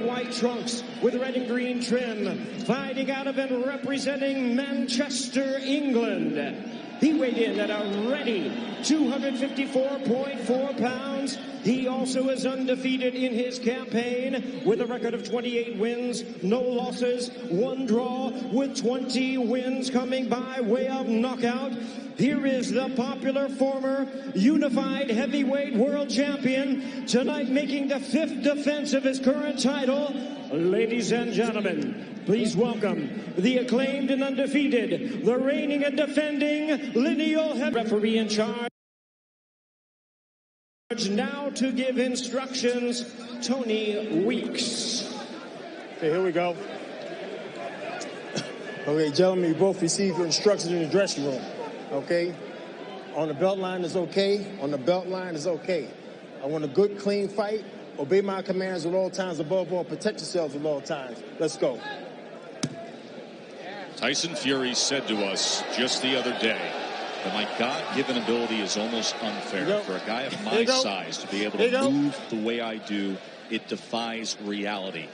white trunks with red and green trim, fighting out of and representing Manchester, England. He weighed in at a ready 254.4 pounds. He also is undefeated in his campaign with a record of 28 wins, no losses, 1 draw, with 20 wins coming by way of knockout. Here is the popular former unified heavyweight world champion, tonight making the 5th defense of his current title. Ladies and gentlemen, please welcome the acclaimed and undefeated, the reigning and defending lineal head referee in charge. Now to give instructions, Tony Weeks. Okay, here we go. Okay, gentlemen, you both received your instructions in the dressing room. Okay? On the belt line is okay. On the belt line is okay. I want a good, clean fight. Obey my commands at all times. Above all, protect yourselves at all times. Let's go. Tyson Fury said to us just the other day that my God-given ability is almost unfair. For a guy of my size to be able to move the way I do, it defies reality.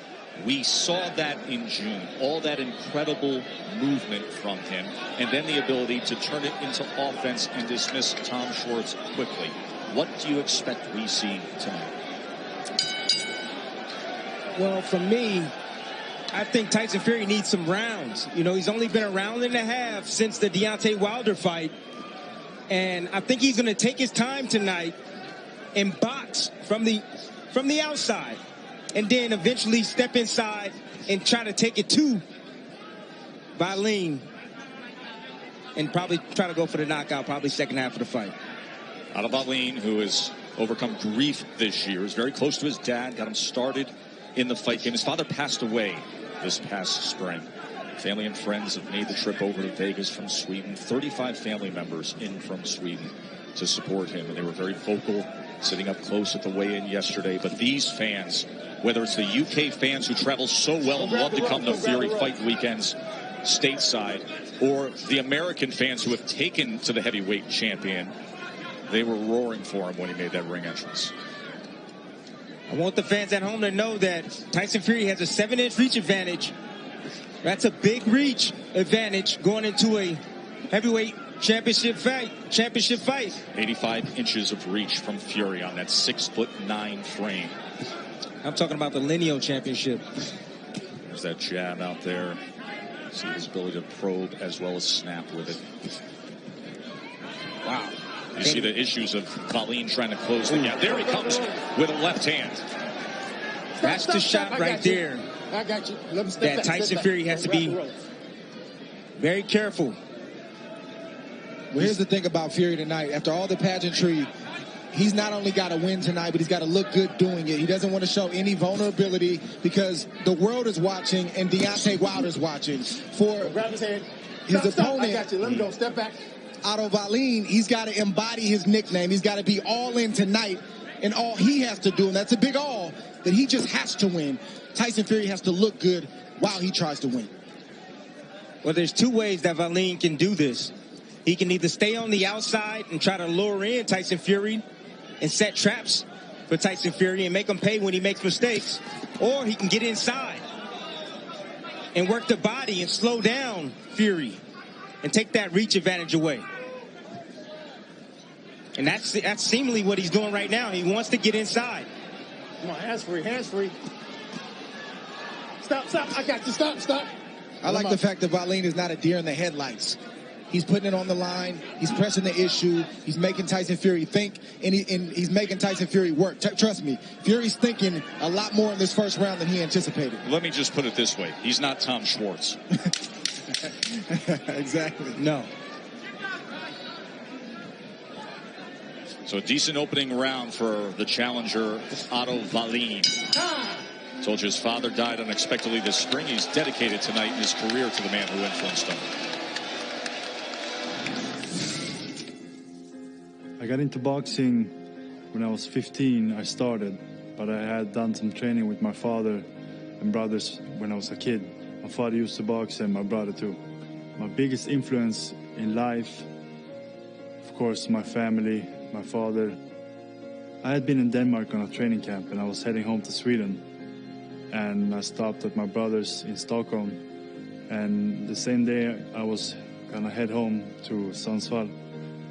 We saw that in June, all that incredible movement from him, and then the ability to turn it into offense and dismiss Tom Schwartz quickly. What do you expect we see tonight? Well, for me, I think Tyson Fury needs some rounds. You know, he's only been a round and a half since the Deontay Wilder fight. And I think he's going to take his time tonight and box from the outside. And then eventually step inside and try to take it to Wallin. And probably try to go for the knockout, probably second half of the fight. Otto Wallin, who has overcome grief this year, is very close to his dad, got him started in the fight game. His father passed away this past spring. Family and friends have made the trip over to Vegas from Sweden. 35 family members in from Sweden to support him, and they were very vocal, sitting up close at the weigh-in yesterday. But these fans, whether it's the UK fans who travel so well and love to come to Fury fight weekends stateside, or the American fans who have taken to the heavyweight champion, they were roaring for him when he made that ring entrance. I want the fans at home to know that Tyson Fury has a 7-inch reach advantage. That's a big reach advantage going into a heavyweight championship fight. 85 inches of reach from Fury on that 6'9" frame. I'm talking about the lineal championship. There's that jab out there. See his ability to probe as well as snap with it. Wow. You see the issues of Wallin trying to close the gap. There he comes with a left hand. That's the shot right there. I got you. Let me step that Tyson Fury has to be very careful. Well, here's the thing about Fury tonight. After all the pageantry, he's not only got to win tonight, but he's got to look good doing it. He doesn't want to show any vulnerability because the world is watching and Deontay Wilder's watching. For grab his hand. His opponent, I got you. Let me go. Step back. Otto Wallin, he's got to embody his nickname. He's got to be all in tonight, and all he has to do, and that's a big all, that he just has to win. Tyson Fury has to look good while he tries to win. Well, there's two ways that Wallin can do this. He can either stay on the outside and try to lure in Tyson Fury and set traps for Tyson Fury and make him pay when he makes mistakes, or he can get inside and work the body and slow down Fury and take that reach advantage away. And that's seemingly what he's doing right now. He wants to get inside. Come on, hands free, hands free. Stop, I got you. Stop. I like the fact that Wallin is not a deer in the headlights. He's putting it on the line. He's pressing the issue. He's making Tyson Fury think, and he's making Tyson Fury work. Trust me, Fury's thinking a lot more in this first round than he anticipated. Let me just put it this way. He's not Tom Schwartz. Exactly. No. So a decent opening round for the challenger, Otto Wallin. Told you his father died unexpectedly this spring. He's dedicated tonight in his career to the man who influenced him. I got into boxing when I was 15. I started, but I had done some training with my father and brothers when I was a kid. My father used to box and my brother too. My biggest influence in life, of course, my family, my father. I had been in Denmark on a training camp and I was heading home to Sweden. and I stopped at my brother's in Stockholm. And the same day I was gonna head home to Sundsvall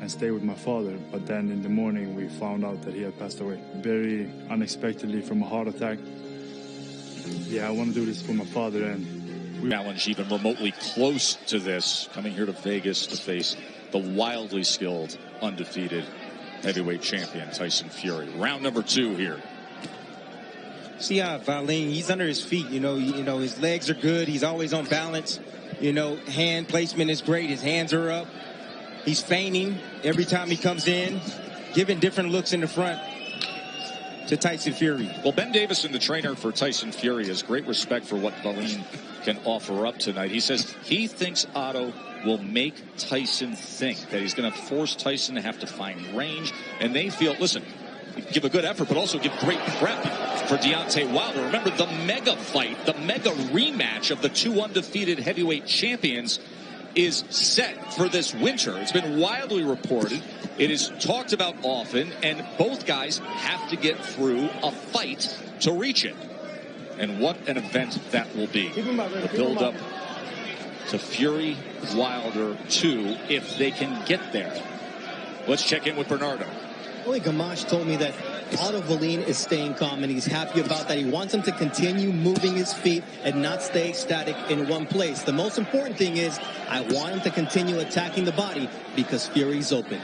and stay with my father. But then in the morning we found out that he had passed away, very unexpectedly, from a heart attack. Yeah, I want to do this for my father, and challenge even remotely close to this, coming here to Vegas to face the wildly skilled, undefeated heavyweight champion Tyson Fury. Round number 2 here. See how Wallin, he's under his feet. You know, his legs are good. He's always on balance. You know, hand placement is great. His hands are up. He's feigning every time he comes in, giving different looks in the front to Tyson Fury. Well, Ben Davison, the trainer for Tyson Fury, has great respect for what Wallin can offer up tonight. He says he thinks Otto will make Tyson think, that he's going to force Tyson to have to find range. And they feel, listen, give a good effort, but also give great prep for Deontay Wilder. Remember, the mega fight, the mega rematch of the 2 undefeated heavyweight champions is set for this winter. It's been widely reported. It is talked about often, and both guys have to get through a fight to reach it. And what an event that will be. The build-up to Fury Wilder 2, if they can get there. Let's check in with Bernardo. Only Gamache told me that Otto Wallin is staying calm, and he's happy about that. He wants him to continue moving his feet and not stay static in one place. The most important thing is I want him to continue attacking the body because Fury's open.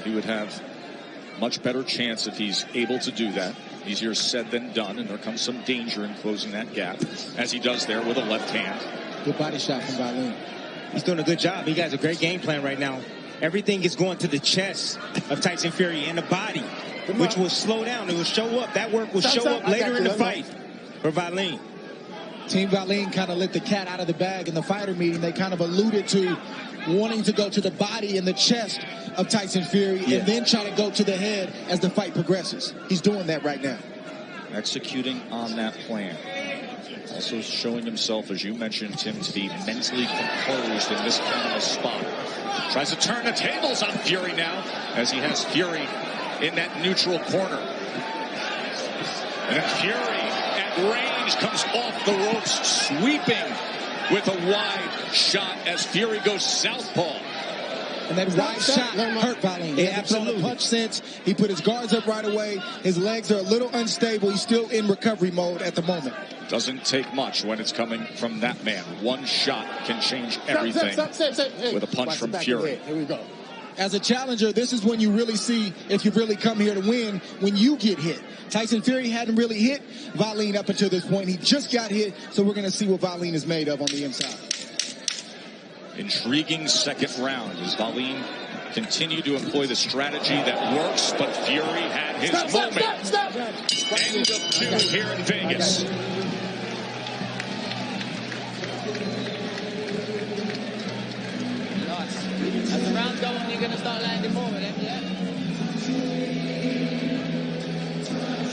He would have much better chance if he's able to do that. Easier said than done, and there comes some danger in closing that gap, as he does there with a left hand. Good body shot from Wallin. He's doing a good job. He has a great game plan right now. Everything is going to the chest of Tyson Fury and the body, which will slow down. It will show up. That work will show up later in the fight for Wallin. Team Wallin kind of let the cat out of the bag in the fighter meeting. They kind of alluded to wanting to go to the body and the chest of Tyson Fury, and then try to go to the head as the fight progresses. He's doing that right now. Executing on that plan. Also showing himself, as you mentioned, Tim, to be mentally composed in this kind of a spot. Tries to turn the tables on Fury now, as he has Fury in that neutral corner. And then Fury at range comes off the ropes, sweeping with a wide shot as Fury goes southpaw. And that wide shot hurt Wallin. He hasn't thrown a punch since. He put his guards up right away. His legs are a little unstable. He's still in recovery mode at the moment. Doesn't take much when it's coming from that man. One shot can change everything with a punch from Fury. Here we go. As a challenger, this is when you really see if you really come here to win, when you get hit. Tyson Fury hadn't really hit Wallin up until this point. He just got hit, so we're going to see what Wallin is made of on the inside. Intriguing second round as Wallin continued to employ the strategy that works, but Fury had his moment. End of 2 here in Vegas. As the rounds go on, you're going to start landing more with him, yeah?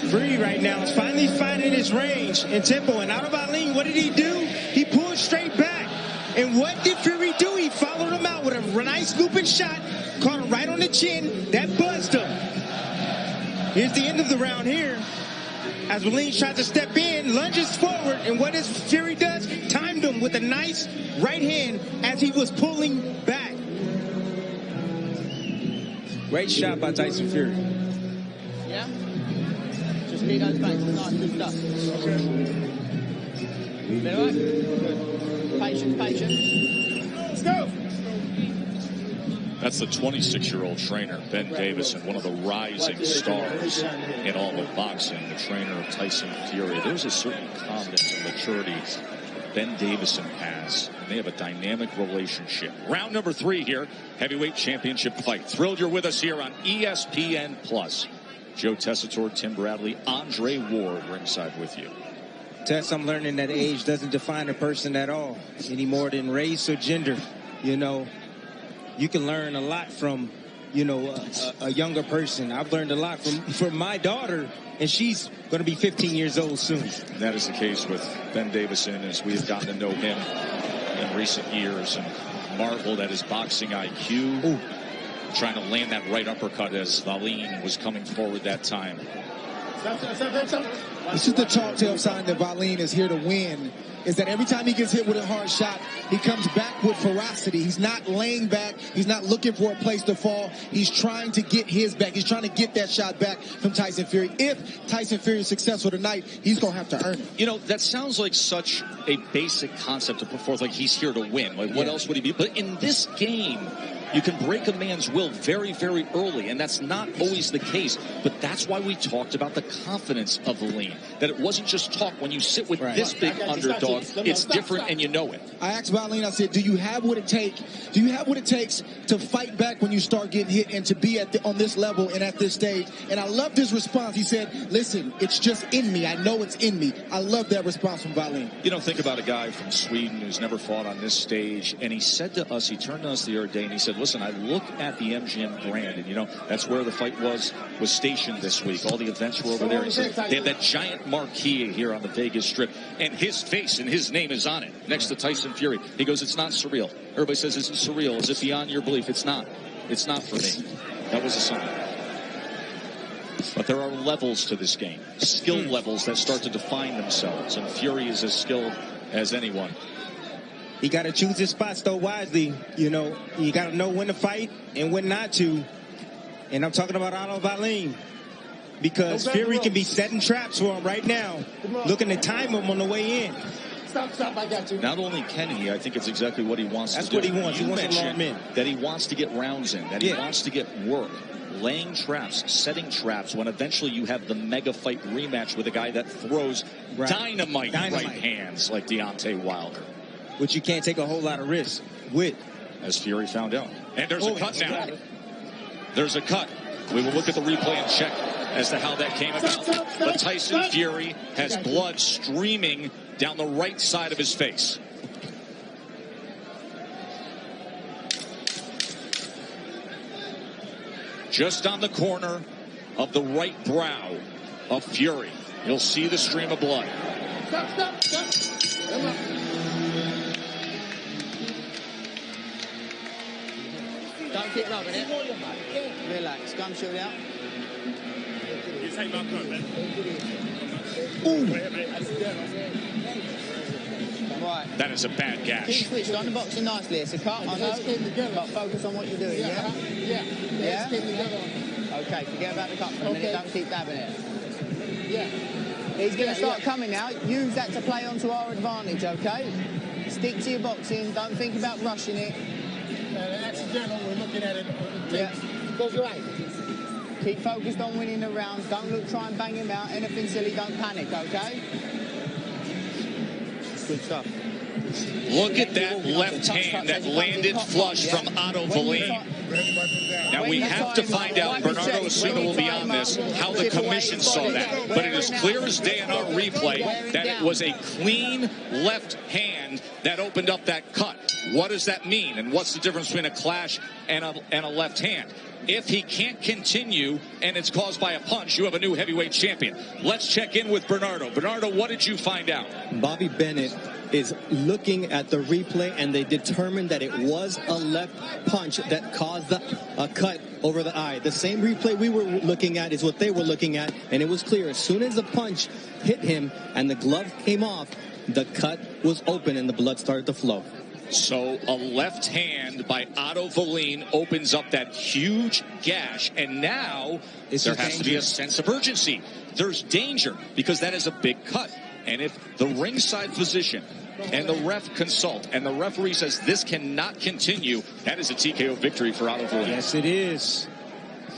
Fury right now is finally finding his range and tempo. And out of Wallin, what did he do? He pulled straight back. And what did Fury do? He followed him out with a nice looping shot, caught him right on the chin. That buzzed him. Here's the end of the round here. As Wallin tries to step in, lunges forward, and what does Fury does? Timed him with a nice right hand as he was pulling back. Great shot by Tyson Fury. Yeah? Just keep those backs. Nice, good stuff. Been all right? Patience. Let's go. That's the 26-year-old trainer, Ben Davison, one of the rising stars in all of boxing, the trainer of Tyson Fury. There's a certain confidence and maturity Ben Davison has, and they have a dynamic relationship. Round number 3 here, heavyweight championship fight. Thrilled you're with us here on ESPN+. Joe Tessitore, Tim Bradley, Andre Ward ringside with you. Tess, I'm learning that age doesn't define a person at all, any more than race or gender. You know, you can learn a lot from, you know, a younger person. I've learned a lot from my daughter, and she's going to be 15 years old soon. And that is the case with Ben Davison, as we have gotten to know him in recent years, and marveled at his boxing IQ. Ooh. Trying to land that right uppercut as Wallin was coming forward that time. This is the telltale sign that Wallin is here to win, is that every time he gets hit with a hard shot, he comes back with ferocity. He's not laying back. He's not looking for a place to fall. He's trying to get his back. He's trying to get that shot back from Tyson Fury. If Tyson Fury is successful tonight, he's going to have to earn it. You know, that sounds like such a basic concept to put forth, like he's here to win. Like, what else would he be? But in this game, you can break a man's will very, very early, and that's not always the case. But that's why we talked about the confidence of Wallin, that it wasn't just talk. When you sit with this big underdog, it's different, and you know it. I asked Wallin, I said, do you have what it takes? Do you have what it takes to fight back when you start getting hit and to be on this level and at this stage? And I loved his response. He said, listen, it's just in me. I know it's in me. I love that response from Wallin. You know, think about a guy from Sweden who's never fought on this stage, and he said to us, he turned to us the other day, and he said, listen, I look at the MGM Grand, and you know, that's where the fight was stationed this week. All the events were over there. He said, they have that giant marquee here on the Vegas Strip, and his face and his name is on it next to Tyson Fury. He goes, it's not surreal. Everybody says, is it surreal? Is it beyond your belief? It's not. It's not for me. That was a sign. But there are levels to this game, skill levels that start to define themselves, and Fury is as skilled as anyone. He got to choose his spots, though, wisely. You know, you got to know when to fight and when not to. And I'm talking about Otto Wallin, because Fury can be setting traps for him right now, looking to time him on the way in. Stop, I got you. Not only can he, I think it's exactly what he wants to do. That's what he wants. He wants to long in. That he wants to get rounds in, that he wants to get work, laying traps, setting traps, when eventually you have the mega fight rematch with a guy that throws dynamite right hands like Deontay Wilder. Which you can't take a whole lot of risk with. As Fury found out. And there's a cut now. There's a cut. We will look at the replay and check as to how that came about. But Tyson Fury has blood streaming down the right side of his face. Just on the corner of the right brow of Fury. You'll see the stream of blood. Stop. Come on. Don't keep rubbing it. Relax. Gum shield out. You take my coat, man. Right. That is a bad gash. Keep switched on the boxing nicely. It's a cut, I know, but focus on what you're doing, yeah? Yeah? Okay, forget about the cut for a minute. Don't keep dabbing it. Yeah. He's going to start coming now. Use that to play onto our advantage, okay? Stick to your boxing. Don't think about rushing it. Accidental, we're looking at it. Yeah. Goes right. Keep focused on winning the rounds. Don't try and bang him out. Anything silly, don't panic, okay? Good stuff. Look at that left hand that landed flush from Otto Wallin. Now we have to find out, Bernardo Osuna will be on this, how the commission saw that. But it is clear as day in our replay that it was a clean left hand that opened up that cut. What does that mean? And what's the difference between a clash and a left hand? If he can't continue and it's caused by a punch, you have a new heavyweight champion. Let's check in with Bernardo. Bernardo, what did you find out? Bobby Bennett is looking at the replay, and they determined that it was a left punch that caused a cut over the eye. The same replay we were looking at is what they were looking at, and it was clear. As soon as the punch hit him and the glove came off, the cut was open and the blood started to flow. So a left hand by Otto Wallin opens up that huge gash, and now there has to be a sense of urgency. There's danger because that is a big cut. And if the ringside physician and the ref consult and the referee says this cannot continue, that is a TKO victory for Otto Wallin. Yes, it is.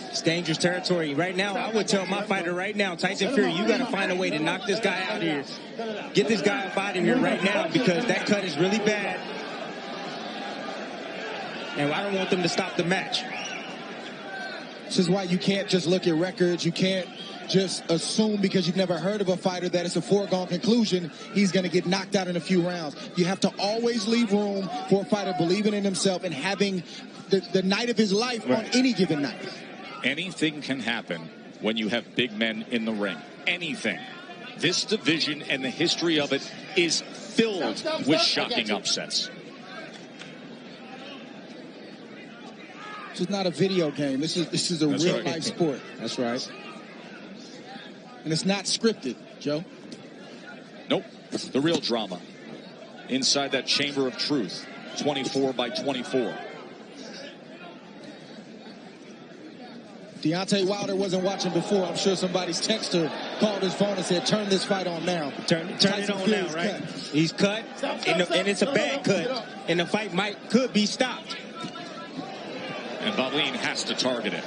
It's dangerous territory. Right now, I would tell my fighter right now, Tyson Fury, you got to find a way to knock this guy out of here. Get this guy up out of here right now, because that cut is really bad. And I don't want them to stop the match. This is why you can't just look at records. You can't just assume because you've never heard of a fighter that it's a foregone conclusion he's going to get knocked out in a few rounds. You have to always leave room for a fighter believing in himself and having the night of his life on any given night. Anything can happen when you have big men in the ring. Anything. This division and the history of it is filled with shocking upsets. This is not a video game. This is a real life sport. That's right. And it's not scripted, Joe. Nope. The real drama inside that chamber of truth. 24 by 24. Deontay Wilder wasn't watching before. I'm sure somebody's texter called his phone and said, turn this fight on now. Turn it on now, right? Cut. He's cut, and it's a bad cut, and the fight could be stopped. And Wallin has to target it.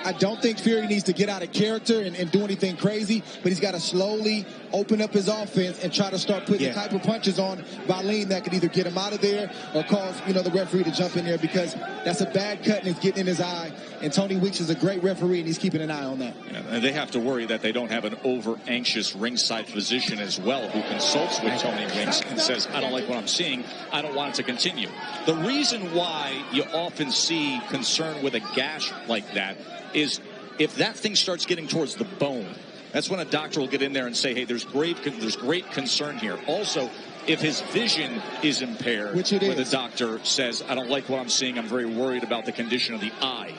I don't think Fury needs to get out of character and do anything crazy, but he's got to slowly open up his offense and try to start putting the type of punches on Wallin that could either get him out of there or cause, the referee to jump in there, because that's a bad cut and it's getting in his eye. And Tony Weeks is a great referee, and he's keeping an eye on that. Yeah, and they have to worry that they don't have an over-anxious ringside physician as well who consults with Tony Weeks and says, I don't like what I'm seeing. I don't want it to continue. The reason why you often see concern with a gash like that is if that thing starts getting towards the bone, that's when a doctor will get in there and say, hey, there's great concern here. Also, if his vision is impaired, which it is, where the doctor says, I don't like what I'm seeing, I'm very worried about the condition of the eye.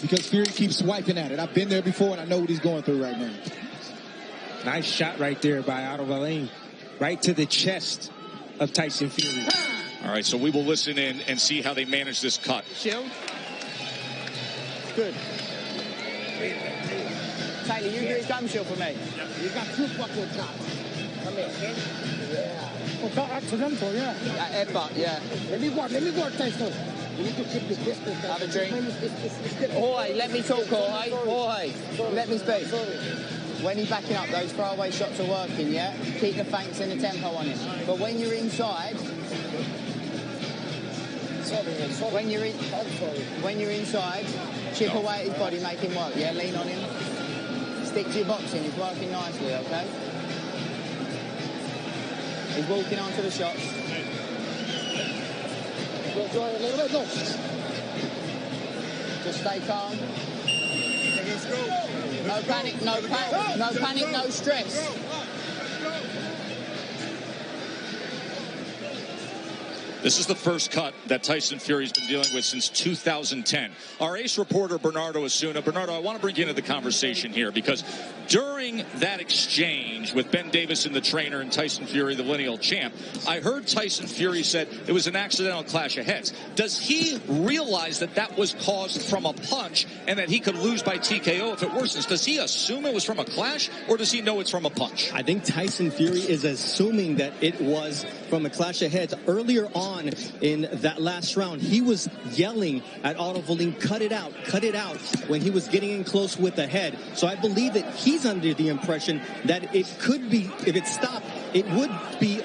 Because Fury keeps swiping at it. I've been there before, and I know what he's going through right now. Nice shot right there by Otto Wallin. Right to the chest of Tyson Fury. All right, so we will listen in and see how they manage this cut. Shield. Good. Taylor, you do his gum shield for me. Yeah. You got 2 fucking shots. Come here, okay? Yeah. Oh, accidental, yeah. Headbutt, yeah. Let me work, Tyson. You need to keep the distance. Have a drink. Jorge, let me talk, Jorge. Jorge, let me speak. When he's backing up, those throwaway shots are working, yeah? Keep the feints and the tempo on him. But when you're inside... When you're inside, chip away at his body, make him work, yeah? Lean on him. Stick to your boxing, he's working nicely, okay? He's walking onto the shots. A little bit, no. Just stay calm. No panic, no stress. This is the first cut that Tyson Fury's been dealing with since 2010. Our ace reporter, Bernardo Asuna. Bernardo, I want to bring you into the conversation here because during that exchange with Ben Davison, the trainer, and Tyson Fury, the lineal champ, I heard Tyson Fury said it was an accidental clash of heads. Does he realize that that was caused from a punch and that he could lose by TKO if it worsens? Does he assume it was from a clash, or does he know it's from a punch? I think Tyson Fury is assuming that it was from a clash of heads. Earlier on in that last round, he was yelling at Otto Wallin, cut it out, when he was getting in close with the head. So I believe that he's under the impression that it could be, if it stopped, it would be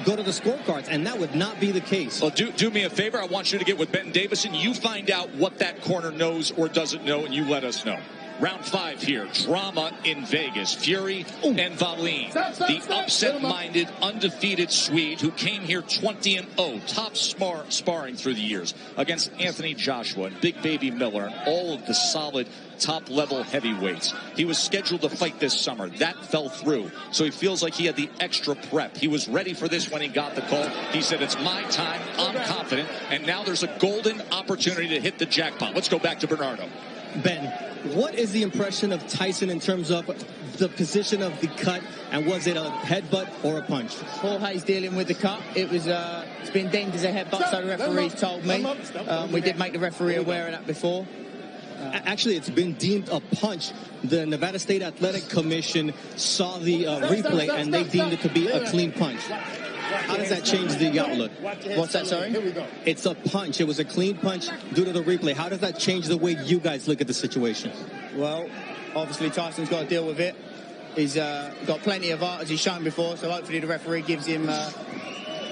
go to the scorecards, and that would not be the case. Well, do me a favor. I want you to get with Ben Davison. You find out what that corner knows or doesn't know, and you let us know. Round 5 here. Drama in Vegas. Fury and Wallin. The upset-minded, undefeated Swede who came here 20-0. Top sparring through the years against Anthony Joshua and Big Baby Miller and all of the solid top-level heavyweights. He was scheduled to fight this summer. That fell through. So he feels like he had the extra prep. He was ready for this when he got the call. He said, it's my time. I'm confident. And now there's a golden opportunity to hit the jackpot. Let's go back to Bernardo. Ben, what is the impression of Tyson in terms of the position of the cut, and was it a headbutt or a punch? Jorge's dealing with the cut. It's been deemed as a headbutt, so the referee's told me. We did make the referee aware of that before. Actually, it's been deemed a punch. The Nevada State Athletic Commission saw the replay, and they deemed it to be a clean punch. How does that change the outlook? What's that, sorry? It's a punch. It was a clean punch due to the replay. How does that change the way you guys look at the situation? Well, obviously Tyson's got to deal with it. He's got plenty of art, as he's shown before, so hopefully the referee gives him,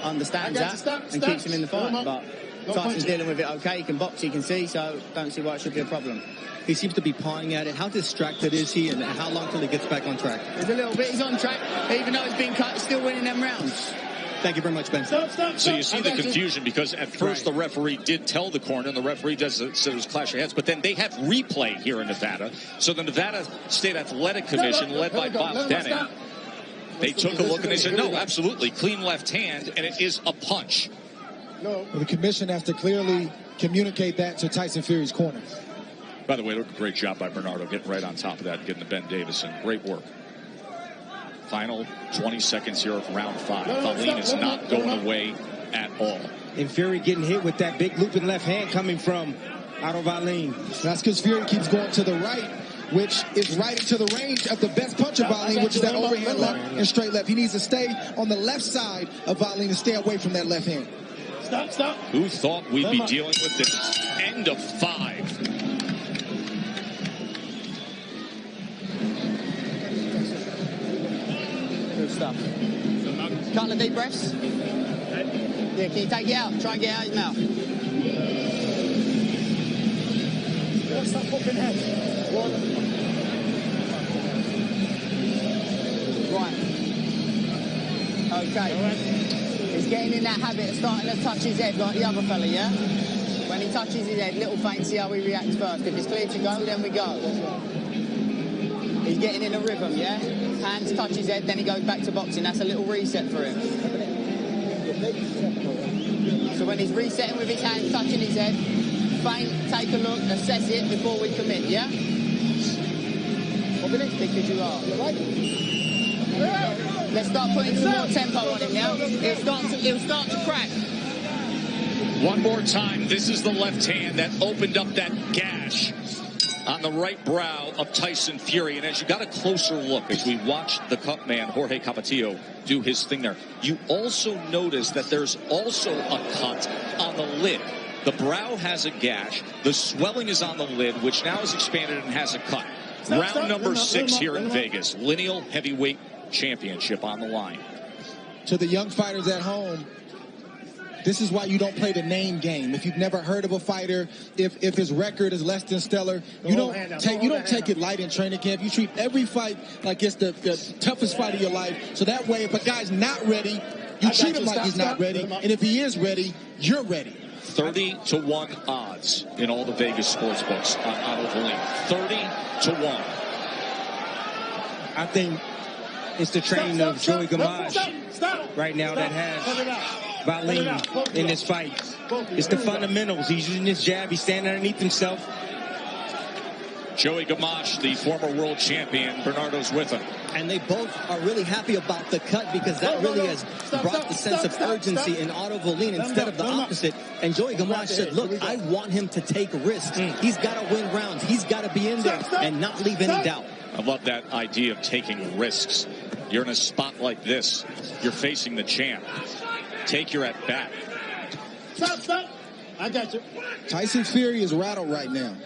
understands that and keeps him in the fight. But Tyson's dealing with it okay. He can box, he can see, so don't see why it should be a problem. He seems to be pawing at it. How distracted is he, and how long till he gets back on track? He's a little bit. He's on track. Even though he's been cut, he's still winning them rounds. Thank you very much, Ben. So you see the confusion because at first the referee did tell the corner, and the referee said it was clash of heads, but then they have replay here in Nevada. So the Nevada State Athletic Commission, led by Bob Denning, they took a look and they said, no, absolutely, clean left hand, and it is a punch. Well, the commission has to clearly communicate that to Tyson Fury's corner. By the way, look, great job by Bernardo getting right on top of that and getting to Ben Davison. Great work. Final 20 seconds here of round 5. Wallin is not going away at all. And Fury getting hit with that big looping left hand coming from Otto Wallin. That's because Fury keeps going to the right, which is right into the range of the best punch of Wallin, which is that overhand left and straight left. He needs to stay on the left side of Wallin and stay away from that left hand. Stop. Who thought we'd be dealing with this? End of 5. Good stuff. Couple of deep breaths. Yeah, can you take it out? Try and get it out of his mouth. Stop fucking head. Right. Okay. He's getting in that habit of starting to touch his head like the other fella, yeah? When he touches his head, little feint, see how he reacts first. If it's clear to go, then we go. He's getting in a rhythm, yeah? Hands touch his head, then he goes back to boxing. That's a little reset for him. So when he's resetting with his hands touching his head, feint, take a look, assess it before we commit, yeah? Because you are. Let's start putting some more tempo on him now. He'll start to crack. One more time. This is the left hand that opened up that gash on the right brow of Tyson Fury. And as you got a closer look, as we watched the cut man, Jorge Capetillo, do his thing there, you also notice that there's also a cut on the lid. The brow has a gash. The swelling is on the lid, which now is expanded and has a cut. Round number 6 here in Vegas. Lineal Heavyweight Championship on the line. To the young fighters at home, this is why you don't play the name game. If you've never heard of a fighter, if his record is less than stellar, you don't take it light in training camp. You treat every fight like it's the toughest fight of your life. So that way, if a guy's not ready, you treat him like he's not ready. And if he is ready, you're ready. 30-1 odds in all the Vegas sports books on Otto Wallin. 30-1. I think it's the training of Joey Gamache right now that has Wallin in this fight. It's the fundamentals. He's using his jab. He's standing underneath himself. Joey Gamache, the former world champion, Bernardo's with him. And they both are really happy about the cut because that really has brought the sense of urgency in Otto Wallin instead of the opposite. And Joey Gamache said, look, I want him to take risks. He's got to win rounds. He's got to be in there and not leave any doubt. I love that idea of taking risks. You're in a spot like this. You're facing the champ. Take your at bat. Stop. I got you. Tyson Fury is rattled right now.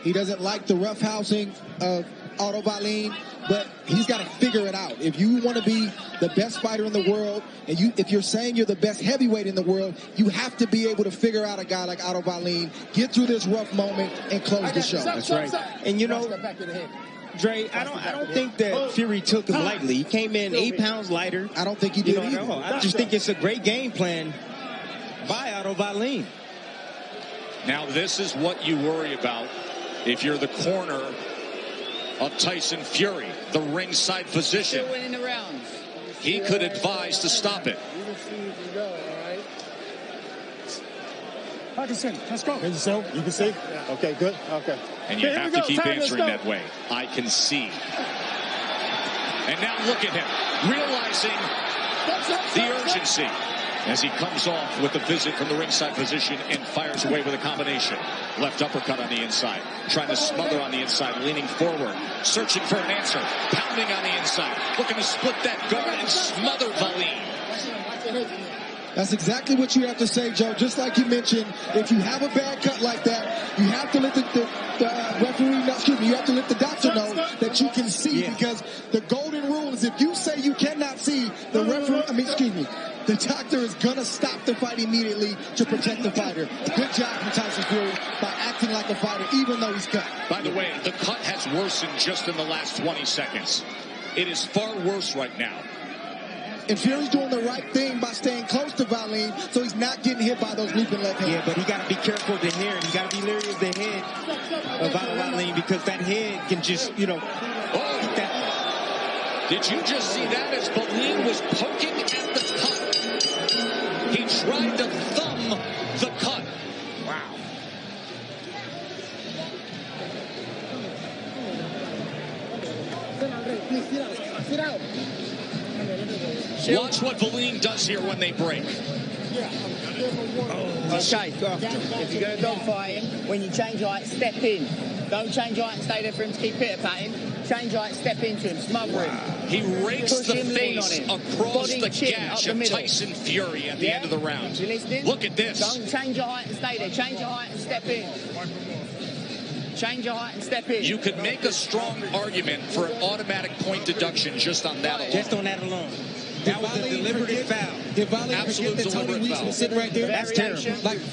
He doesn't like the roughhousing of Otto Wallin, but he's got to figure it out. If you want to be the best fighter in the world, and if you're saying you're the best heavyweight in the world, you have to be able to figure out a guy like Otto Wallin, get through this rough moment, and close the show. That's right. And you know, Dre, I don't think that Fury took him lightly. He came in 8 pounds lighter. I don't think he did either. No, I just think it's a great game plan by Otto Wallin. Now, this is what you worry about if you're the corner of Tyson Fury, the ringside position. Still winning the rounds. He could advise to stop it. Parkinson, let's go. You can see? Yeah. Okay, good. Okay. And you have to keep answering that way. I can see. And now look at him, realizing the urgency as he comes off with the visit from the ringside position and fires away with a combination. Left uppercut on the inside, trying to smother on the inside, leaning forward, searching for an answer, pounding on the inside, looking to split that guard and smother Wallin. That's exactly what you have to say, Joe. Just like you mentioned, if you have a bad cut like that, you have to let the referee know, you have to let the doctor know that you can see, because the golden rule is if you say you cannot see, the referee, the doctor is going to stop the fight immediately to protect the fighter. Good job from Tyson Fury by acting like a fighter, even though he's cut. By the way, the cut has worsened just in the last 20 seconds. It is far worse right now. And Fury's doing the right thing by staying close to Wallin, so he's not getting hit by those looping left hands. Yeah, but he got to be careful of the hair. He got to be leery of the head of Otto Wallin, because that head can just, eat that. Did you just see that as Wallin was poking at the cut? He tried to thumb the cut. Wow. Watch what Wallin does here when they break. Okay, if you're going to dogfight him, when you change height, step in. Don't change height and stay there for him to keep pitter-patting. Change height, step into him, smother him. He rakes Push the him, lean on face him. across Body, the chin, gash up the of middle. Tyson Fury at the end of the round. You listening? Look at this. Don't change your height and stay there. Change your height and step in. Change your height and step in. You could make a strong argument for an automatic point deduction just on that alone. Just on that alone. That was a deliberate foul. Did Wallin Absolute forget that Tony deliberate Weeks foul. was sitting right there? That's terrible.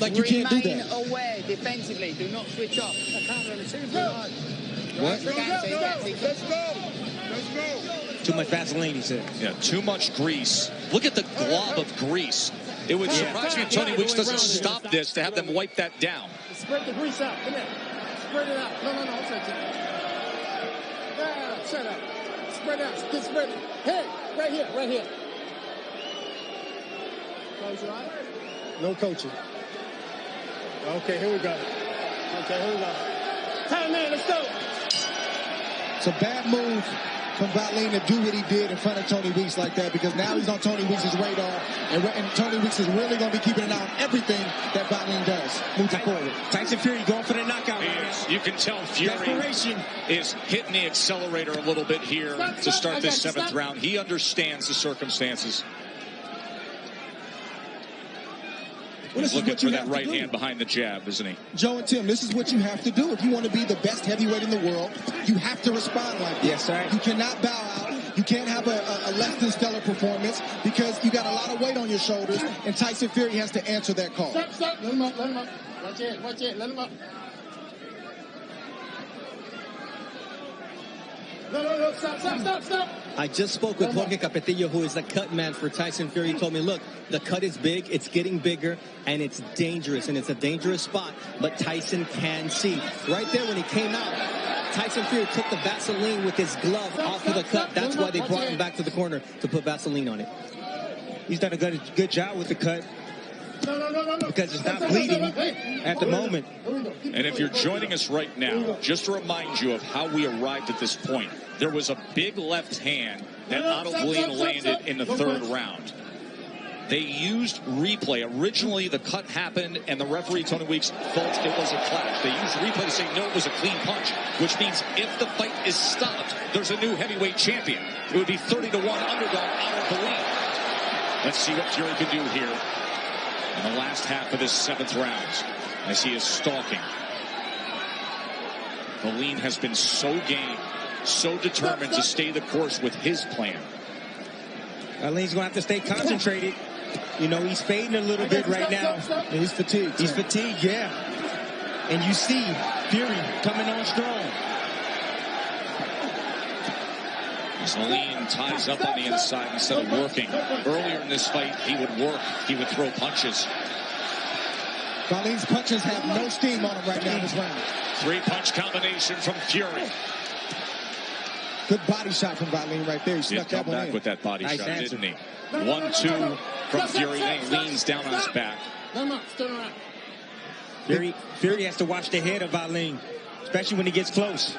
Like you can't do Remain that. aware defensively. Do not switch off. What? Too much Vaseline, he said. Yeah, too much grease. Look at the glob of grease. It would surprise me if Tony Weeks doesn't stop this to have them wipe that down. Spread the grease out. Come here. Spread it out. No. Yeah, shut up. Spread it out. Get spread it. Hey, right here. Close your eyes. No coaching. Okay, here we go. Time, man, let's go. It's a bad move from Wallin to do what he did in front of Tony Weeks like that, because now he's on Tony Weeks' radar, and Tony Weeks is really going to be keeping an eye on everything that Wallin does moving forward. Tyson Fury going for the knockout. You can tell Fury is hitting the accelerator a little bit here to start this 7th round. He understands the circumstances. He's looking for that right hand behind the jab, isn't he? Joe and Tim, this is what you have to do. If you want to be the best heavyweight in the world, you have to respond like this. Yes, sir. You cannot bow out. You can't have a less than stellar performance because you got a lot of weight on your shoulders, and Tyson Fury has to answer that call. Stop. Let him up. Watch it. Let him up. No. Stop. I just spoke with Jorge Capetillo, who is the cut man for Tyson Fury. He told me, look, the cut is big, it's getting bigger, and it's dangerous, and it's a dangerous spot, but Tyson can see. Right there when he came out, Tyson Fury took the Vaseline with his glove off of the cut. That's why they brought him back to the corner to put Vaseline on it. He's done a good job with the cut. Because it's not bleeding at the moment. And if you're joining us right now, just to remind you of how we arrived at this point, there was a big left hand that Otto Wallin landed in the 3rd round. They used replay. Originally, the cut happened, and the referee, Tony Weeks, thought it was a clash. They used replay to say, no, it was a clean punch, which means if the fight is stopped, there's a new heavyweight champion. It would be 30-1 underdog Otto Wallin. Let's see what Fury can do here in the last half of this 7th round, as he is stalking. Wallin has been so game, so determined to stay the course with his plan. Wallin's going to have to stay concentrated. You know, he's fading a little bit right now. And he's fatigued. He's fatigued, yeah. And you see Fury coming on strong. Wallin ties up on the inside instead of working. Earlier in this fight, he would work. He would throw punches. Wallin's punches have no steam on him right now this round. 3-punch combination from Fury. Good body shot from Wallin right there. He Did snuck come that one back in. with that body Nice shot, answer. didn't he? 1-2 from Fury. Then he leans down on his back. Let him up. Turn around. Fury has to watch the head of Wallin, especially when he gets close.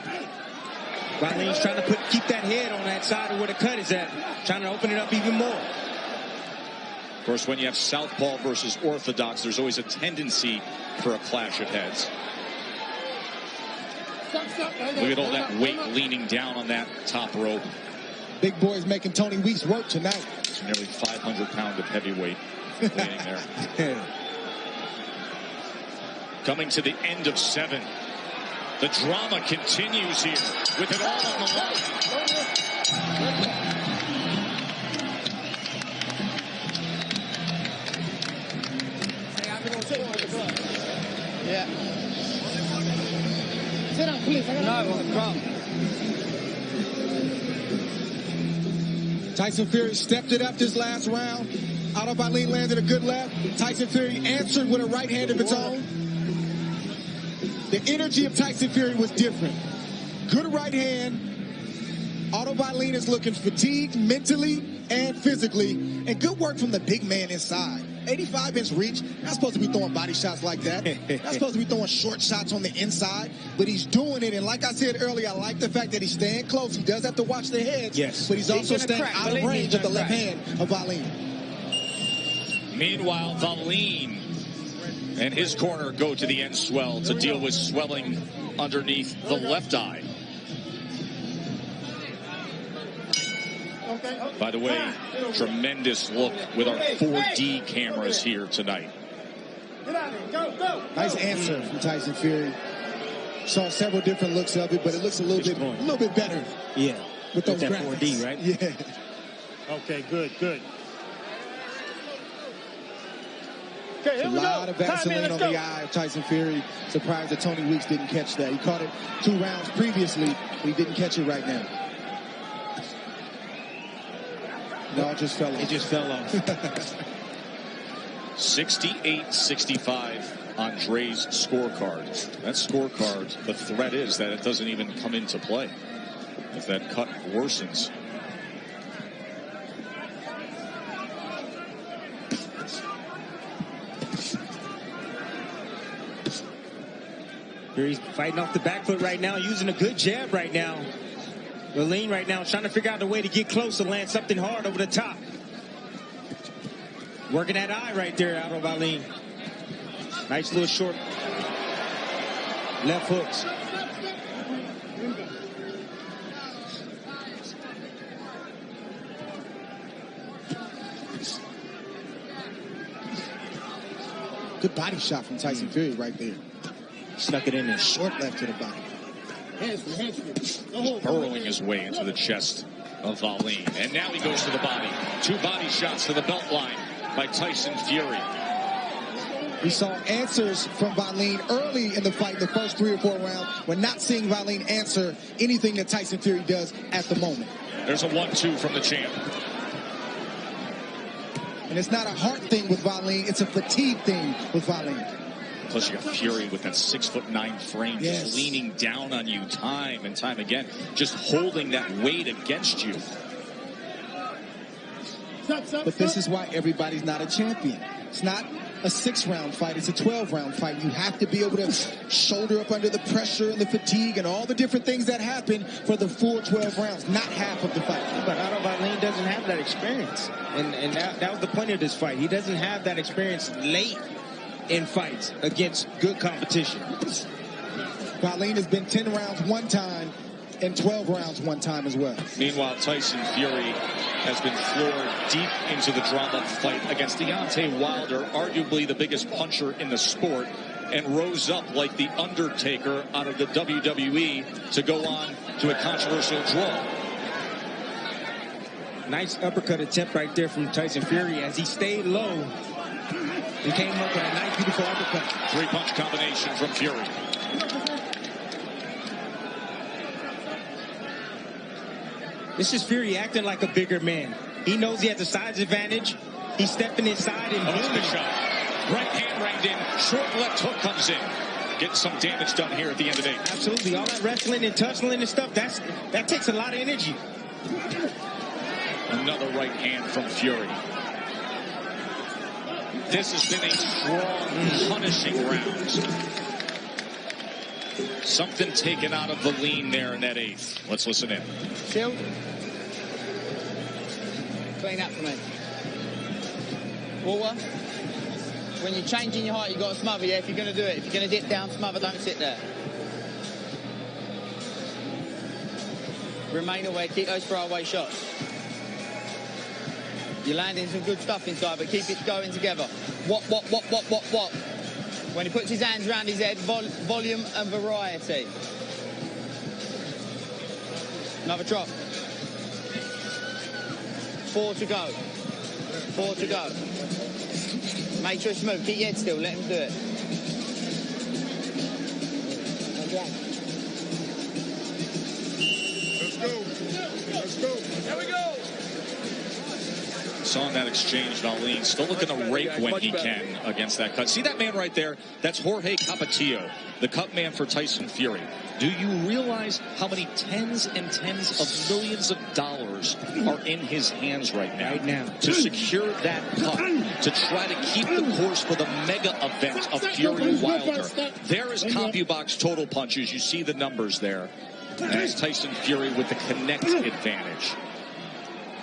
Wallin's trying to keep that head on that side of where the cut is at, trying to open it up even more. Of course, when you have southpaw versus orthodox, there's always a tendency for a clash of heads. Look at all that weight leaning down on that top rope. Big boys making Tony Weeks work tonight. It's nearly 500 pounds of heavyweight leaning there. Coming to the end of 7. The drama continues here with it all on the line. Yeah. Sit down, please. No problem. Tyson Fury stepped it up this last round. Otto Wallin landed a good left. Tyson Fury answered with a right hand of its own. The energy of Tyson Fury was different. Good right hand. Otto Wallin is looking fatigued mentally and physically. And good work from the big man inside. 85-inch reach. Not supposed to be throwing body shots like that. Not supposed to be throwing short shots on the inside. But he's doing it. And like I said earlier, I like the fact that he's staying close. He does have to watch the heads. Yes. But he's also staying out of range of the left hand of Wallin. Meanwhile, Wallin and his corner go to the end swell to deal with swelling underneath the left eye. By the way, tremendous look with our 4D cameras here tonight. Nice answer from Tyson Fury. Saw several different looks of it, but it looks a little bit better. Yeah, with those that graphics. 4D, right? Yeah. Okay, good. Okay, a lot of Vaseline on the eye of Tyson Fury. Surprised that Tony Weeks didn't catch that. He caught it 2 rounds previously, but he didn't catch it right now. No, it just fell off. It just fell off. 68-65 on Dre's scorecard. That scorecard, the threat is that it doesn't even come into play if that cut worsens. He's fighting off the back foot right now, using a good jab right now. Wallin right now trying to figure out a way to get close and land something hard over the top. Working that eye right there, Otto Wallin. Nice little short left hooks. Good body shot from Tyson Fury right there. Snuck it in there. Short left to the body. Burrowing his way into the chest of Wallin. And now he goes to the body. 2 body shots to the belt line by Tyson Fury. We saw answers from Wallin early in the fight, the first 3 or 4 rounds. We're not seeing Wallin answer anything that Tyson Fury does at the moment. There's a 1-2 from the champ. And it's not a heart thing with Wallin, it's a fatigue thing with Wallin. Plus you got Fury with that 6'9" frame, yes, just leaning down on you time and time again, just holding that weight against you. But this is why everybody's not a champion. It's not a 6-round fight, it's a 12-round fight. You have to be able to shoulder up under the pressure and the fatigue and all the different things that happen for the full 12 rounds, not half of the fight. But Otto Wallin doesn't have that experience. And that was the point of this fight. He doesn't have that experience late in fights against good competition. Wallin has been 10 rounds one time and 12 rounds one time as well. Meanwhile, Tyson Fury has been floored deep into the drama fight against Deontay Wilder, arguably the biggest puncher in the sport, and rose up like the Undertaker out of the WWE to go on to a controversial draw. Nice uppercut attempt right there from Tyson Fury as he stayed low. He came up with a nice, beautiful uppercut. 3-punch combination from Fury. This is Fury acting like a bigger man. He knows he has a size advantage. He's stepping inside and that's a good shot. Right hand ranged in. Short left hook comes in. Getting some damage done here at the end of the day. Absolutely. All that wrestling and tussling and stuff, that takes a lot of energy. Another right hand from Fury. This has been a strong, punishing round. Something taken out of the lean there in that 8th. Let's listen in. Shield. Clean up for me. Water. When you're changing your height, you've got to smother, yeah? If you're going to do it. If you're going to dip down, smother, don't sit there. Remain aware, keep those throwaway shots. You're landing some good stuff inside, but keep it going together. What. When he puts his hands around his head, volume and variety. Another drop. 4 to go. 4 to go. Make sure it's smooth. Keep your head still. Let him do it. Let's go. Let's go. Here we go. Saw in that exchange, Wallin still looking to rake when he can against that cut. See that man right there? That's Jorge Capetillo, the cut man for Tyson Fury. Do you realize how many tens and tens of millions of dollars are in his hands right now to secure that cut, to try to keep the course for the mega event of Fury Wilder? There is CompuBox total punches. You see the numbers there. As Tyson Fury with the connect advantage.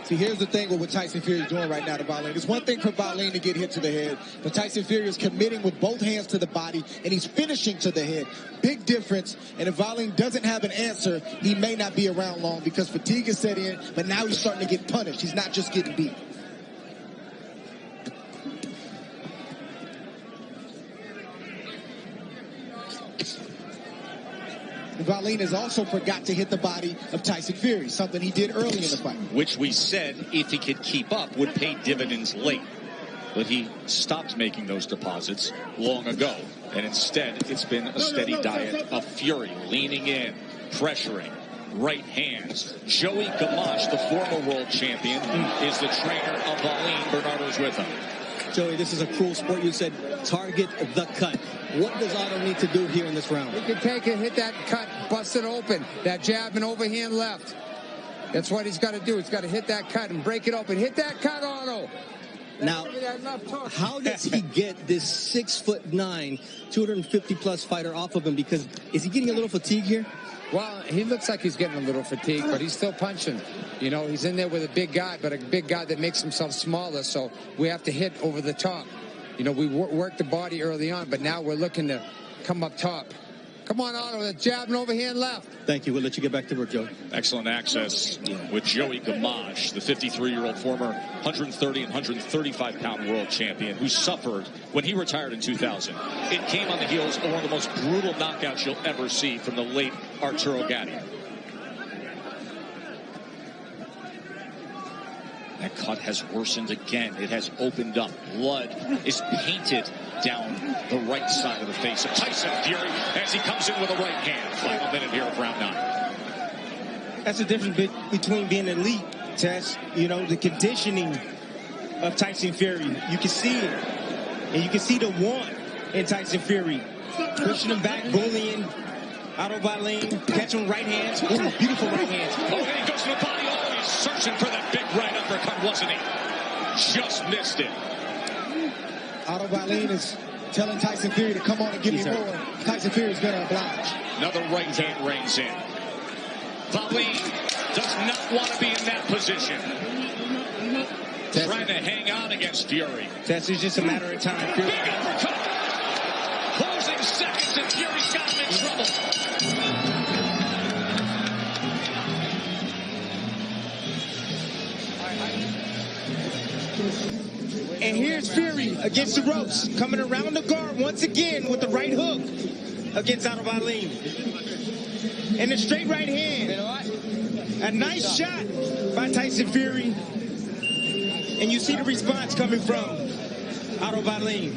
See, here's the thing with what Tyson Fury is doing right now to Wallin. It's one thing for Wallin to get hit to the head, but Tyson Fury is committing with both hands to the body, and he's finishing to the head. Big difference, and if Wallin doesn't have an answer, he may not be around long because fatigue is set in, but now he's starting to get punished. He's not just getting beat. Wallin has also forgot to hit the body of Tyson Fury, something he did early in the fight. Which we said, if he could keep up, would pay dividends late. But he stopped making those deposits long ago. And instead, it's been a steady diet of Fury, leaning in, pressuring, right hands. Joey Gamache, the former world champion, is the trainer of Wallin. Bernardo's with him. Joey, this is a cruel sport. You said target the cut. What does Otto need to do here in this round? He can take it, hit that cut, bust it open. That jab and overhand left. That's what he's got to do. He's got to hit that cut and break it open. Hit that cut, Otto. Now, how does he get this 6'9", 250-plus fighter off of him? Because is he getting a little fatigue here? Well, he looks like he's getting a little fatigued, but he's still punching. You know, he's in there with a big guy, but a big guy that makes himself smaller, so we have to hit over the top. You know, we worked the body early on, but now we're looking to come up top. Come on, Otto, the jab and overhand left. Thank you. We'll let you get back to work, Joey. Excellent access with Joey Gamache, the 53-year-old former 130 and 135-pound world champion who suffered when he retired in 2000. It came on the heels of one of the most brutal knockouts you'll ever see from the late Arturo Gatti. That cut has worsened again. It has opened up. Blood is painted down the right side of the face of Tyson Fury as he comes in with a right hand. Final minute here of round 9. That's the difference between being elite, Tess. You know, the conditioning of Tyson Fury. You can see it. And you can see the want in Tyson Fury. Pushing him back, bullying Otto Wallin, catching right hands. Ooh, beautiful right hands. Oh, and he goes to the body. Oh, he's searching for that big right uppercut, wasn't he? Just missed it. Otto Wallin is telling Tyson Fury to come on and give me more. Tyson Fury's going to oblige. Another right hand rings in. Wallin does not want to be in that position. Trying to hang on against Fury. That's just a matter of time. Big uppercut. Closing seconds and Fury's got him in trouble. And here's Fury against the ropes, coming around the guard once again with the right hook against Otto Wallin. And a straight right hand. A nice shot by Tyson Fury. And you see the response coming from Otto Wallin,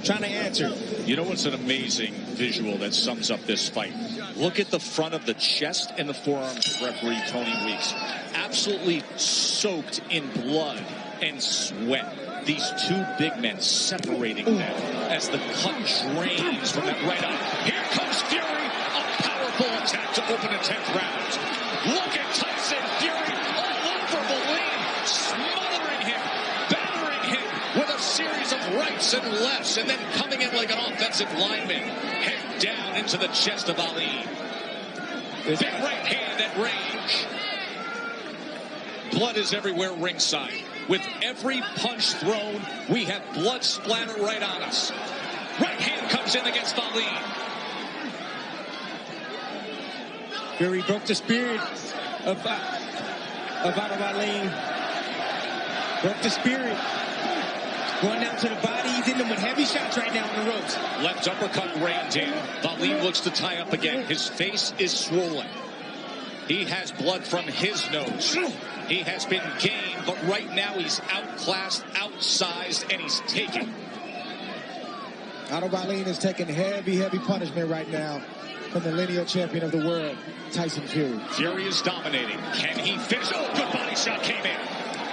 trying to answer. You know what's an amazing visual that sums up this fight? Look at the front of the chest and the forearms of referee Tony Weeks. Absolutely soaked in blood and sweat. These two big men separating them as the cut drains from that right eye. Here comes Fury, a powerful attack to open the 10th round. Look at Tyson Fury all over Wallin, smothering him, battering him with a series of rights and lefts, and then coming in like an offensive lineman, head down into the chest of Wallin. Big right hand at range. Blood is everywhere ringside. With every punch thrown, we have blood splatter right on us. Right hand comes in against Wallin. Fury broke the spirit of Otto Wallin. Broke the spirit. Going down to the body. He's in them with heavy shots right now on the ropes. Left uppercut rained in. Wallin looks to tie up again. His face is swollen. He has blood from his nose. He has been game, but right now he's outclassed, outsized, and he's taken. Otto Wallin is taking heavy, heavy punishment right now from the lineal champion of the world, Tyson Fury. Fury is dominating. Can he finish? Oh, good body shot came in.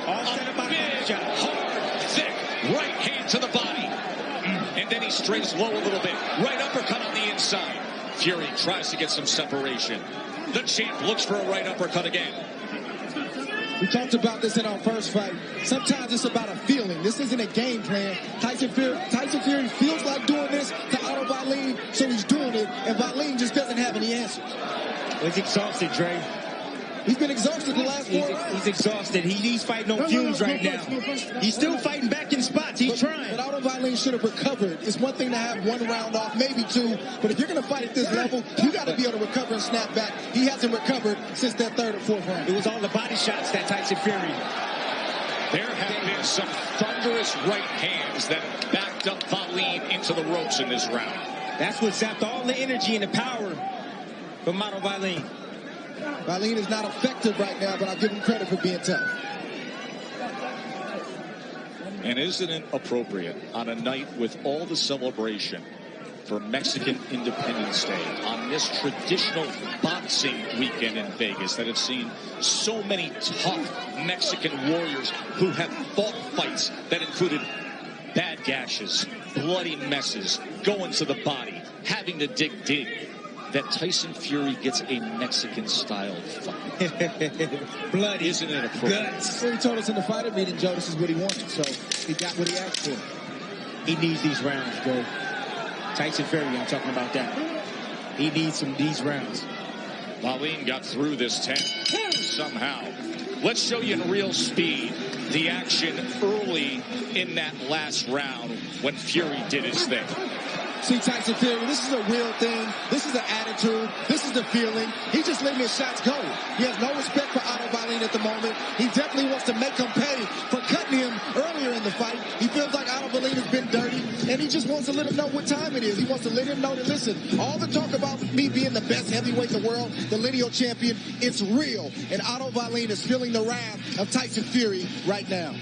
All set up by big, hard, thick right hand to the body. And then he strays low a little bit. Right uppercut on the inside. Fury tries to get some separation. The champ looks for a right uppercut again. We talked about this in our first fight. Sometimes it's about a feeling. This isn't a game plan. Tyson Fury feels like doing this to Otto Wallin, so he's doing it, and Wallin just doesn't have any answers. He's exhausted, Dre. He's been exhausted the last 4 rounds. He's exhausted. He's fighting on fumes right now. He's still fighting back in spots. He's trying. But Otto Wallin should have recovered. It's one thing to have 1 round off, maybe 2. But if you're going to fight at this level, you got to be able to recover and snap back. He hasn't recovered since that 3rd or 4th round. It was all the body shots that Tyson Fury. There have been some thunderous right hands that backed up Wallin into the ropes in this round. That's what zapped all the energy and the power from Otto Wallin. Wallin is not effective right now, but I'll give him credit for being tough. And isn't it appropriate on a night with all the celebration for Mexican Independence Day, on this traditional boxing weekend in Vegas, that have seen so many tough Mexican warriors who have fought fights that included bad gashes, bloody messes, going to the body, having to dig, that Tyson Fury gets a Mexican-style fight. Blood. Isn't it appropriate? Guts. Well, he told us in the fighter meeting, Joe, this is what he wanted, so he got what he asked for. He needs these rounds, bro. Tyson Fury, I'm talking about that. He needs these rounds. Wallin got through this 10 somehow. Let's show you in real speed the action early in that last round when Fury did his thing. See, Tyson Fury, this is a real thing. This is an attitude. This is the feeling. He's just letting his shots go. He has no respect for Otto Wallin at the moment. He definitely wants to make him pay for cutting him earlier in the fight. He feels like Otto Wallin has been dirty, and he just wants to let him know what time it is. He wants to let him know that, listen, all the talk about me being the best heavyweight in the world, the lineal champion, it's real. And Otto Wallin is feeling the wrath of Tyson Fury right now.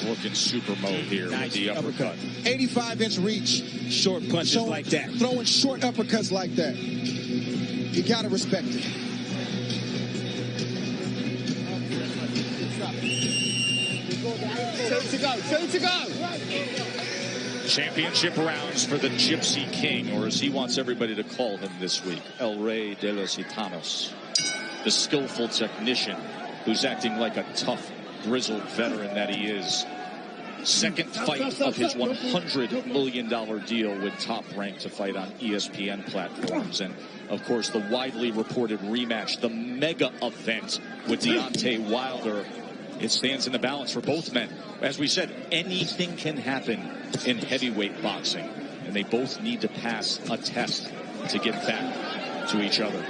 Looking super mode here with the uppercut. 85-inch reach. Short punches like that. Throwing short uppercuts like that. You got to respect it. Two to go. Championship rounds for the Gypsy King, or as he wants everybody to call him this week, El Rey de los Gitanos. The skillful technician who's acting like a tough, grizzled veteran that he is. Second fight of his $100 million deal with Top Rank to fight on ESPN platforms. And, of course, the widely reported rematch, the mega event with Deontay Wilder. It stands in the balance for both men. As we said, anything can happen in heavyweight boxing. And they both need to pass a test to get back to each other.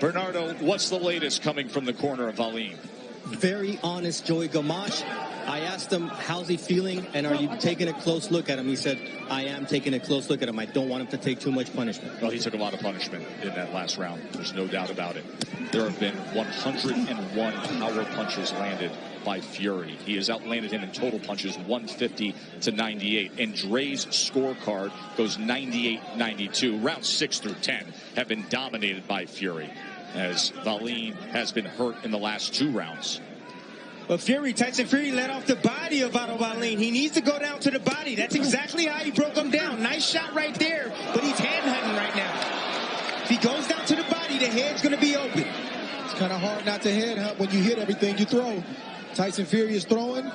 Bernardo, what's the latest coming from the corner of Wallin? Very honest, Joey Gamache. I asked him, how's he feeling, and are you taking a close look at him? He said, I am taking a close look at him. I don't want him to take too much punishment. Well, he took a lot of punishment in that last round. There's no doubt about it. There have been 101 power punches landed by Fury. He has outlanded him in total punches 150 to 98. And Dre's scorecard goes 98-92. Rounds 6 through 10 have been dominated by Fury, as Wallin has been hurt in the last 2 rounds. But Tyson Fury let off the body of Otto Wallin. He needs to go down to the body. That's exactly how he broke him down. Nice shot right there, but he's hand hunting right now. If he goes down to the body, the head's going to be open. It's kind of hard not to head hunt when you hit everything you throw. Tyson Fury is throwing,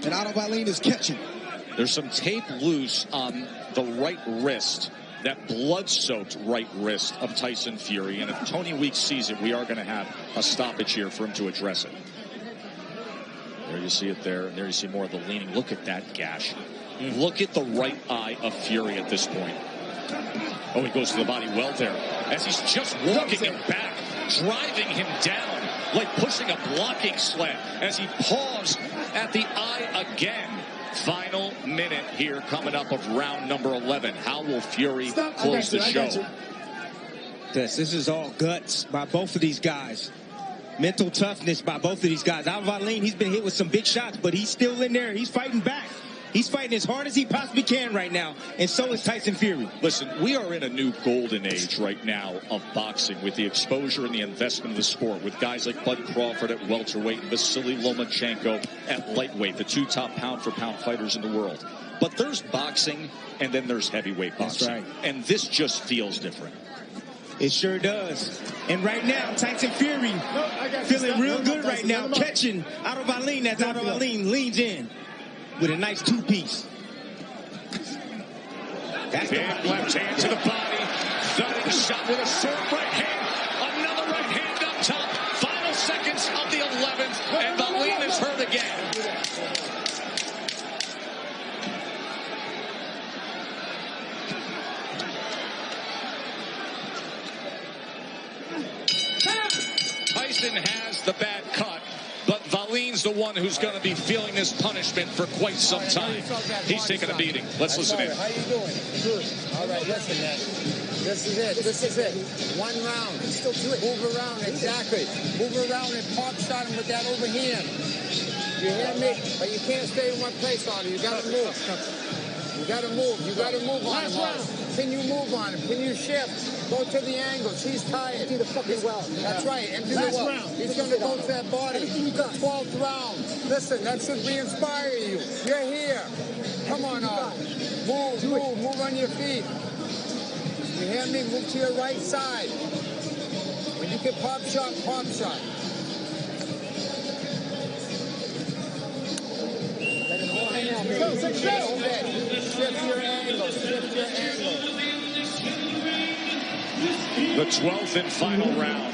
and Otto Wallin is catching. There's some tape loose on the right wrist, that blood-soaked right wrist of Tyson Fury. And if Tony Weeks sees it, we are going to have a stoppage here for him to address it. There you see it there, and there you see more of the leaning. Look at that gash. Look at the right eye of Fury at this point. Oh, he goes to the body well there, as he's just walking him back, driving him down, like pushing a blocking sled, as he paws at the eye again. Final minute here coming up of round number 11. How will Fury close the show? This is all guts by both of these guys. Mental toughness by both of these guys. Otto Wallin, he's been hit with some big shots, but he's still in there. He's fighting back. He's fighting as hard as he possibly can right now, and so is Tyson Fury. Listen, we are in a new golden age right now of boxing with the exposure and the investment of the sport, with guys like Bud Crawford at welterweight and Vasily Lomachenko at lightweight, the 2 top pound-for-pound fighters in the world. But there's boxing, and then there's heavyweight boxing. That's right. And this just feels different. It sure does. And right now, Tyson Fury feeling real good right now, catching Otto Wallin as Otto Wallin leans in with a nice two-piece. That's big left hand to the body. Thudding shot with a short right hand. Another right hand up top. Final seconds of the 11th, and Wallin is hurt again. Tyson has the bad cut, but Wallin's the one who's going to be feeling this punishment for quite some time. He's taking a beating. Let's listen in. How you doing? Good. All right, listen, man. This is it. This is it. 1 round. Still do it. Move around, exactly. Move around and pop shot him with that overhand. You hear me? But you can't stay in one place on him. You got to move. You got to move. You got to move on him. Can you move on him? Can you shift? Go to the angles. He's tired. Empty the fucking well. That's right. Empty the well. He's going to go to that body. 12th round. Listen, that should re-inspire you. You're here. Come on, move, move, move on your feet. You hear me? Move to your right side. When you can pop shot, pop shot. Shift your angle. Shift your angle. The 12th and final round.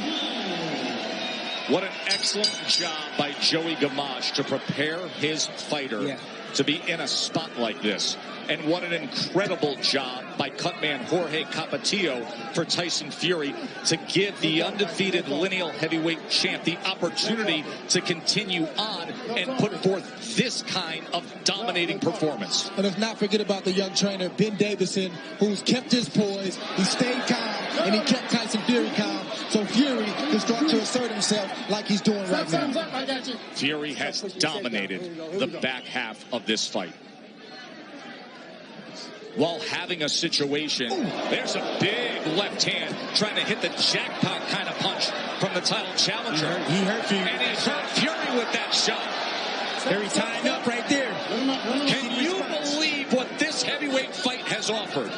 What an excellent job by Joey Gamache to prepare his fighter to be in a spot like this. And what an incredible job by cutman Jorge Capetillo for Tyson Fury to give the undefeated lineal heavyweight champ the opportunity to continue on and put forth this kind of dominating performance. And let's not forget about the young trainer, Ben Davison, who's kept his poise. He stayed calm, and he kept Tyson Fury calm. So Fury can start to assert himself like he's doing right now. Fury has dominated the back half of this fight. While having a situation, there's a big left hand trying to hit the jackpot kind of punch from the title challenger. He hurt Fury. And he hurt Fury with that shot. Very tying up right there. Can you believe what this heavyweight fight has offered?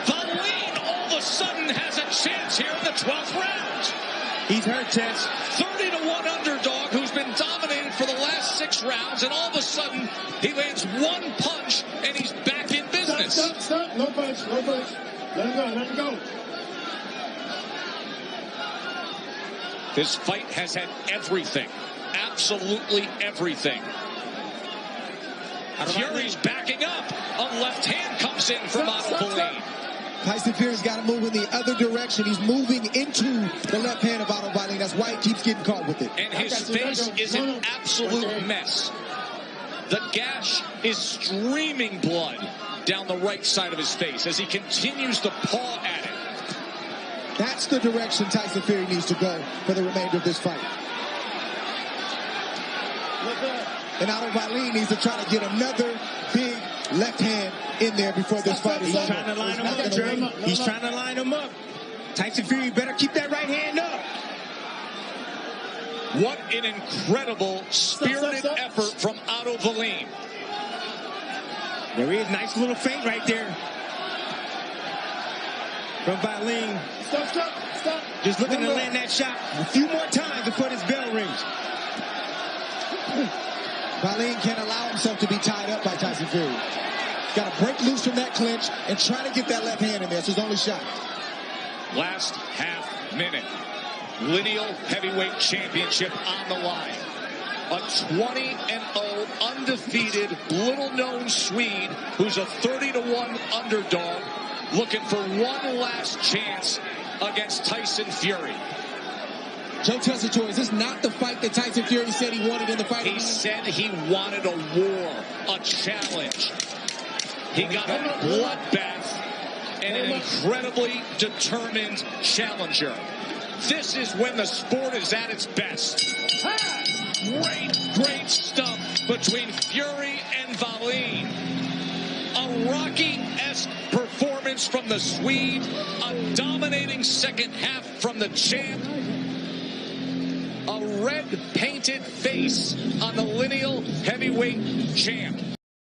Wallin all of a sudden has a chance here in the 12th round. He's hurt, Tess. 30-1 underdog who's been dominated for the last 6 rounds, and all of a sudden he lands one punch and he's back in business. Stop. No punch. Let him go. This fight has had everything. Absolutely everything. Fury's backing up. A left hand comes in from Otto Wallin. Tyson Fury's got to move in the other direction. He's moving into the left hand of Otto Wallin. That's why he keeps getting caught with it. And his face is an absolute mess. The gash is streaming blood down the right side of his face as he continues to paw at it. That's the direction Tyson Fury needs to go for the remainder of this fight. And Otto Wallin needs to try to get another big left hand in there before this fight is over. He's trying to line him up, Dre. He's trying to line him up. Tyson Fury better keep that right hand up. What an incredible, spirited effort from Otto Wallin. There is a nice little feint right there from Wallin. Stop. Just looking to land that shot a few more times before this bell rings. Wallin can't allow himself to be tied up by Tyson Fury. Got to break loose from that clinch and try to get that left hand in there. It's his only shot. Last half minute. Lineal heavyweight championship on the line. A 20-0 undefeated little-known Swede who's a 30-1 underdog looking for one last chance against Tyson Fury. Joe Tessitore, is this not the fight that Tyson Fury said he wanted in the fight? He said he wanted a war, a challenge. He got a bloodbath and an incredibly determined challenger. This is when the sport is at its best. Great stuff between Fury and Wallin. A Rocky-esque performance from the Swede. A dominating second half from the champ. A red-painted face on the lineal heavyweight champ.